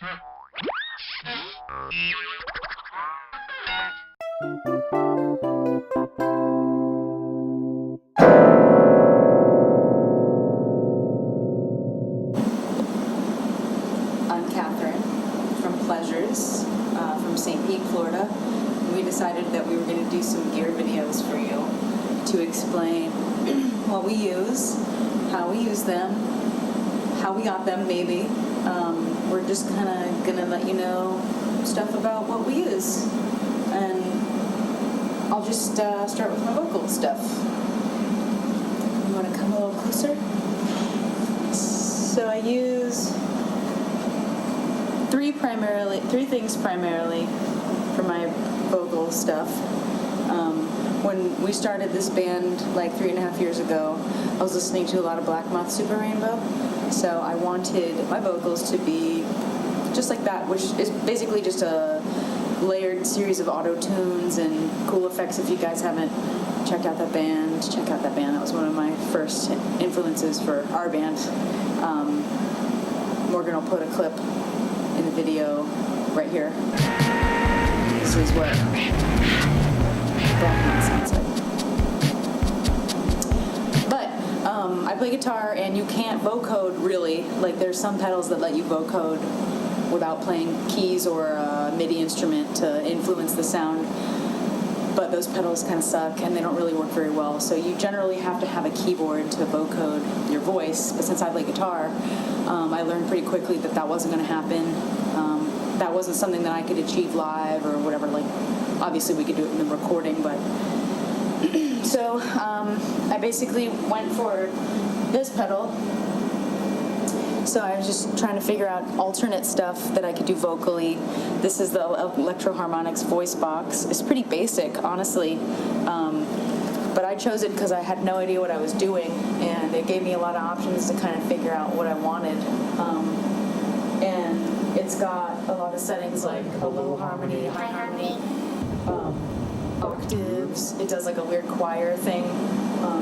I'm Katherine from Pleasures, from St. Pete, Florida. And we decided that we were going to do some gear videos for you to explain what we use, how we use them, how we got them maybe. We're just kind of going to let you know stuff about what we use. And I'll just start with my vocal stuff. You want to come a little closer? So I use three things primarily for my vocal stuff. When we started this band like 3.5 years ago, I was listening to a lot of Black Moth Super Rainbow, so I wanted my vocals to be just like that, which is basically just a layered series of auto tunes and cool effects. If you guys haven't checked out that band, check out that band. That was one of my first influences for our band. Morgan will put a clip in the video right here. This is what Black Moth sounds like. But I play guitar, and you can't vocode really. Like, there's some pedals that let you vocode without playing keys or a MIDI instrument to influence the sound. But those pedals kind of suck, and they don't really work very well. So you generally have to have a keyboard to vocode your voice. But since I play guitar, I learned pretty quickly that that wasn't going to happen. That wasn't something that I could achieve live or whatever. Like, obviously we could do it in the recording, but so I basically went for this pedal. So I was just trying to figure out alternate stuff that I could do vocally. This is the Electro Harmonics voice box. It's pretty basic, honestly, but I chose it because I had no idea what I was doing, and it gave me a lot of options to kind of figure out what I wanted. And it's got a lot of settings like a low harmony, high harmony, octaves. It does like a weird choir thing.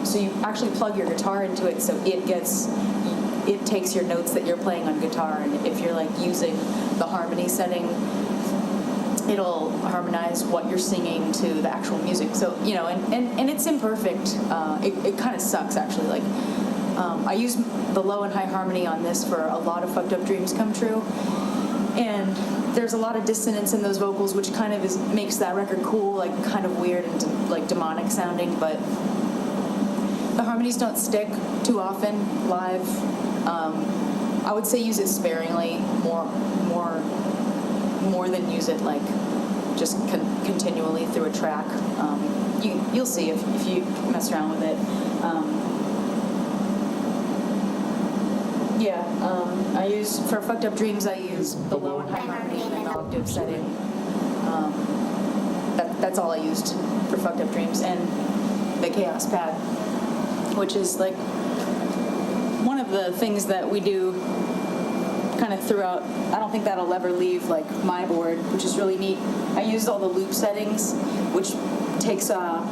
So you actually plug your guitar into it, so it takes your notes that you're playing on guitar, and if you're like using the harmony setting, it'll harmonize what you're singing to the actual music. So, you know, and it's imperfect. It kind of sucks, actually. Like, I use the low and high harmony on this for a lot of Fucked Up Dreams Come True, and there's a lot of dissonance in those vocals, which kind of makes that record cool, like kind of weird and like demonic sounding, but the harmonies don't stick too often live. I would say use it sparingly, more than use it like just continually through a track. You'll see if you mess around with it. I use, for Fucked Up Dreams, I use the low and high harmony in the octave setting. That's all I used for Fucked Up Dreams, and the Chaos Pad, which is like one of the things that we do kind of throughout. I don't think that'll ever leave like my board, which is really neat. I used all the loop settings, which takes a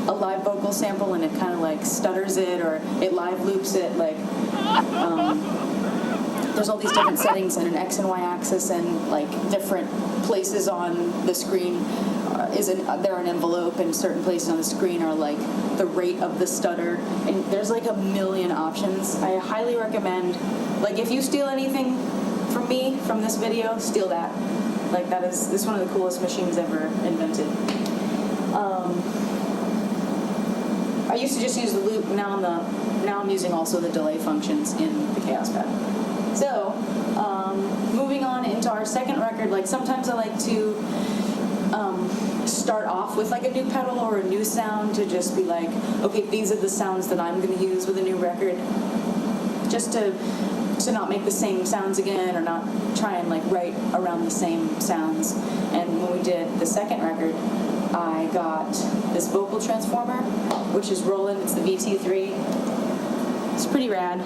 live vocal sample and it kind of like stutters it, or it live loops it. Like there's all these different settings and an X and Y axis, and like different places on the screen they're an envelope, and certain places on the screen are like the rate of the stutter, and there's like a million options. I highly recommend, like, if you steal anything from me from this video, steal that. Like, this is one of the coolest machines ever invented. I used to just use the loop. Now I'm using also the delay functions in the Chaos Pad. So moving on into our second record, like sometimes I like to start off with like a new pedal or a new sound to just be like, okay, these are the sounds that I'm going to use with a new record, just to not make the same sounds again, or not try and like write around the same sounds. And when we did the second record, I got this vocal transformer, which is Roland. It's the VT3. It's pretty rad.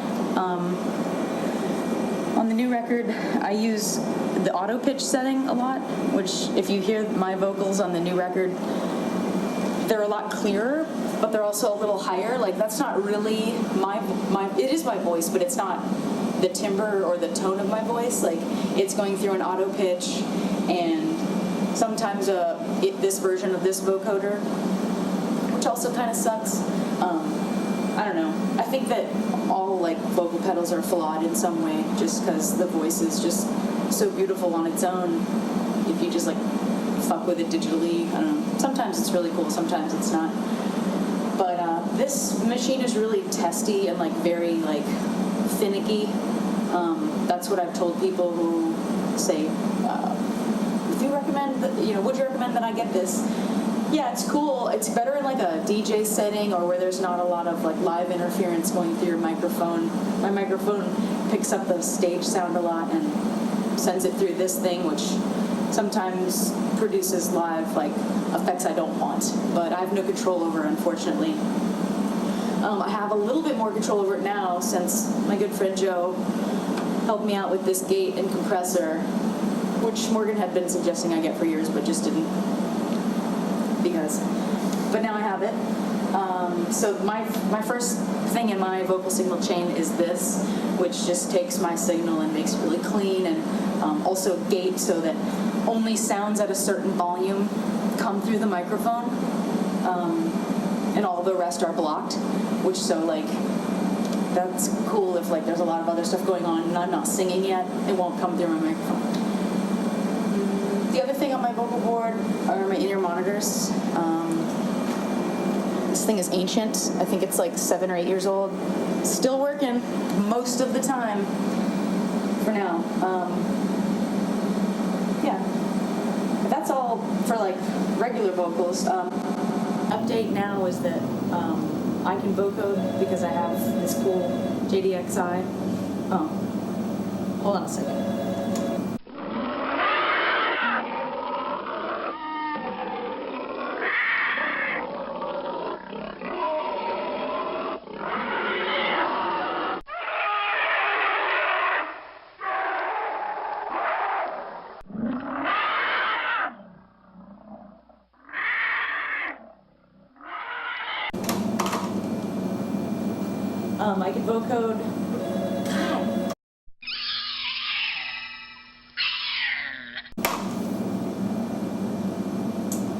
On the new record, I use the auto pitch setting a lot, which if you hear my vocals on the new record, they're a lot clearer, but they're also a little higher. Like, that's not really it is my voice, but it's not the timbre or the tone of my voice. Like, it's going through an auto pitch, and sometimes this version of this vocoder, which also kind of sucks. I don't know. I think that all like vocal pedals are flawed in some way, just because the voice is just so beautiful on its own. If you just like fuck with it digitally, I don't know. Sometimes it's really cool, sometimes it's not. But this machine is really testy and like very like finicky. That's what I've told people who say, "If you recommend, would you recommend that I get this?" Yeah, it's cool. It's better in like a DJ setting or where there's not a lot of like live interference going through your microphone. My microphone picks up the stage sound a lot and sends it through this thing, which sometimes produces live like effects I don't want, but I have no control over, unfortunately. I have a little bit more control over it now since my good friend Joe helped me out with this gate and compressor, which Morgan had been suggesting I get for years, but just didn't. But now I have it. So my first thing in my vocal signal chain is this, which just takes my signal and makes it really clean, and also gate so that only sounds at a certain volume come through the microphone, and all the rest are blocked, which so like that's cool if like there's a lot of other stuff going on and I'm not singing yet, it won't come through my microphone. The other thing on my vocal board are my in-ear monitors. This thing is ancient. I think it's like 7 or 8 years old. Still working most of the time for now. Yeah. But that's all for like regular vocals. Update now is that I can vocode because I have this cool JDXI. Oh, hold on a second. I can vocode.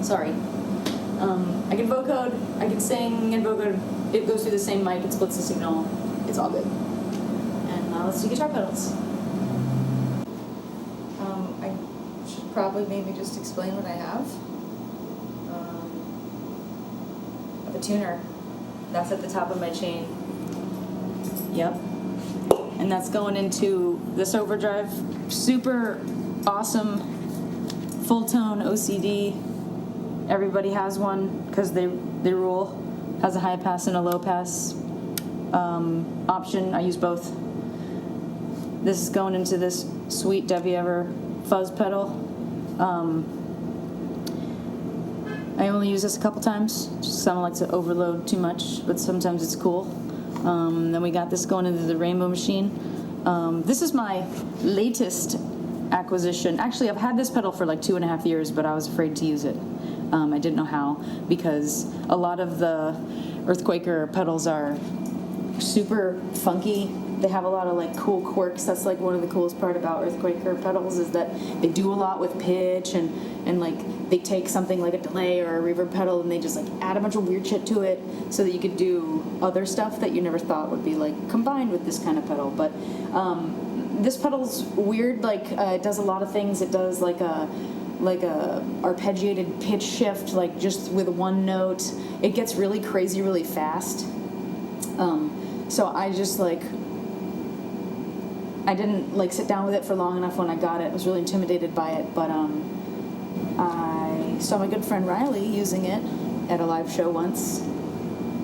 Sorry. I can vocode, I can sing and vocode. It goes through the same mic, it splits the signal. It's all good. And let's do guitar pedals. I should probably maybe just explain what I have. I have a tuner. That's at the top of my chain. Yep. And that's going into this overdrive. Super awesome full tone OCD. Everybody has one because they rule. Has a high pass and a low pass option. I use both. This is going into this sweet Debbie Ever fuzz pedal. I only use this a couple times, just I don't like to overload too much, but sometimes it's cool. Then we got this going into the Rainbow Machine. This is my latest acquisition. Actually, I've had this pedal for like 2.5 years, but I was afraid to use it. I didn't know how, because a lot of the Earthquaker pedals are super funky. They have a lot of like cool quirks. That's like one of the coolest part about Earthquaker pedals is that they do a lot with pitch and like they take something like a delay or a reverb pedal and they just like add a bunch of weird shit to it so that you could do other stuff that you never thought would be like combined with this kind of pedal. But this pedal's weird. Like it does a lot of things. It does like a arpeggiated pitch shift, like just with one note. It gets really crazy really fast. So I just like I didn't like sit down with it for long enough when I got it. I was really intimidated by it, but I saw my good friend Riley using it at a live show once,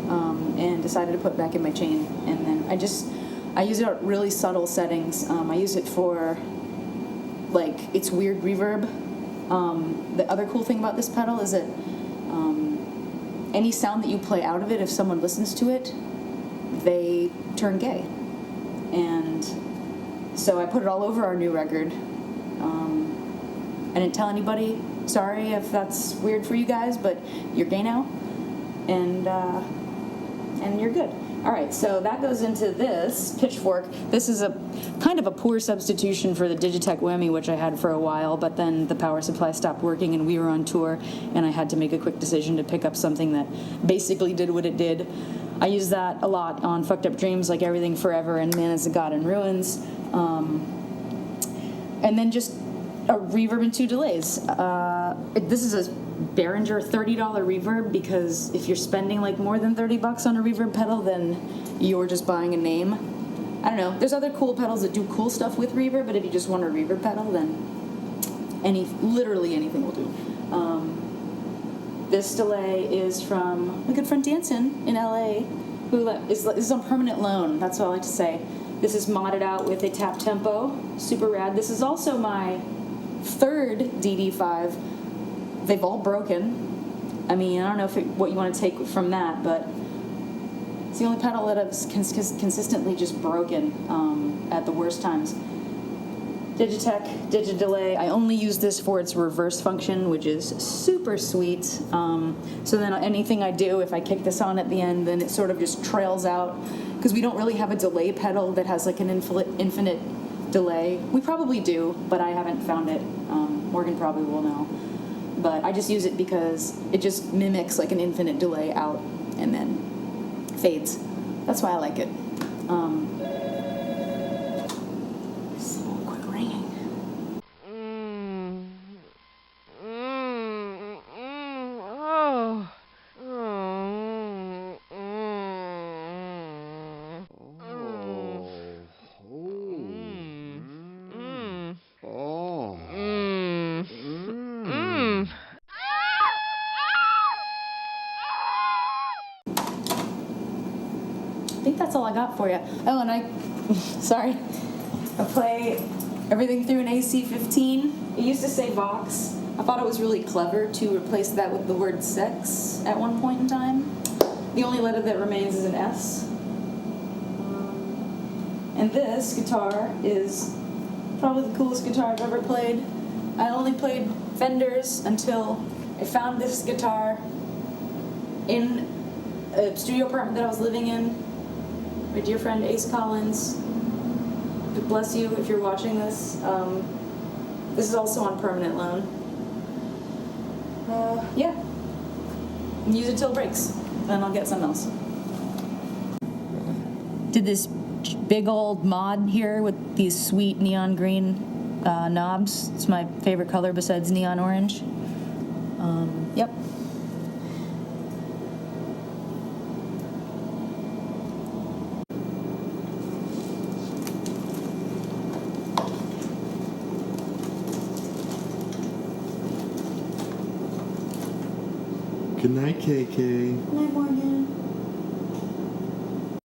and decided to put it back in my chain. And then I use it at really subtle settings. I use it for like its weird reverb. The other cool thing about this pedal is that any sound that you play out of it, if someone listens to it, they turn gay. And so I put it all over our new record. I didn't tell anybody. Sorry if that's weird for you guys, but you're gay now, and you're good. All right, so that goes into this pitchfork. This is a kind of a poor substitution for the Digitech Whammy, which I had for a while, but then the power supply stopped working and we were on tour, and I had to make a quick decision to pick up something that basically did what it did. I use that a lot on Fucked Up Dreams, like Everything Forever and Man is a God in Ruins. And then just a reverb and 2 delays. This is a Behringer $30 reverb, because if you're spending like more than $30 on a reverb pedal, then you're just buying a name. I don't know. There's other cool pedals that do cool stuff with reverb, but if you just want a reverb pedal, then literally anything will do. This delay is from my good friend Danson in LA, who is on permanent loan. That's what I like to say. This is modded out with a tap tempo. Super rad. This is also my third DD5. They've all broken. I mean, I don't know what you want to take from that, but it's the only pedal that has consistently just broken at the worst times. Digitech, Digidelay. I only use this for its reverse function, which is super sweet. So then anything I do, if I kick this on at the end, then it sort of just trails out, because we don't really have a delay pedal that has like an infinite delay. We probably do, but I haven't found it. Morgan probably will know. But I just use it because it just mimics like an infinite delay out and then fades. That's why I like it. So quit ringing. I think that's all I got for you. Oh, and sorry, I play everything through an AC-15. It used to say Vox. I thought it was really clever to replace that with the word sex at one point in time. The only letter that remains is an S. And this guitar is probably the coolest guitar I've ever played. I only played Fenders until I found this guitar in a studio apartment that I was living in. My dear friend Ace Collins, bless you if you're watching this. This is also on permanent loan. Yeah. Use it till it breaks, then I'll get something else. Did this big old mod here with these sweet neon green knobs. It's my favorite color besides neon orange. Yep. Good night, KK. Good night, Morgan.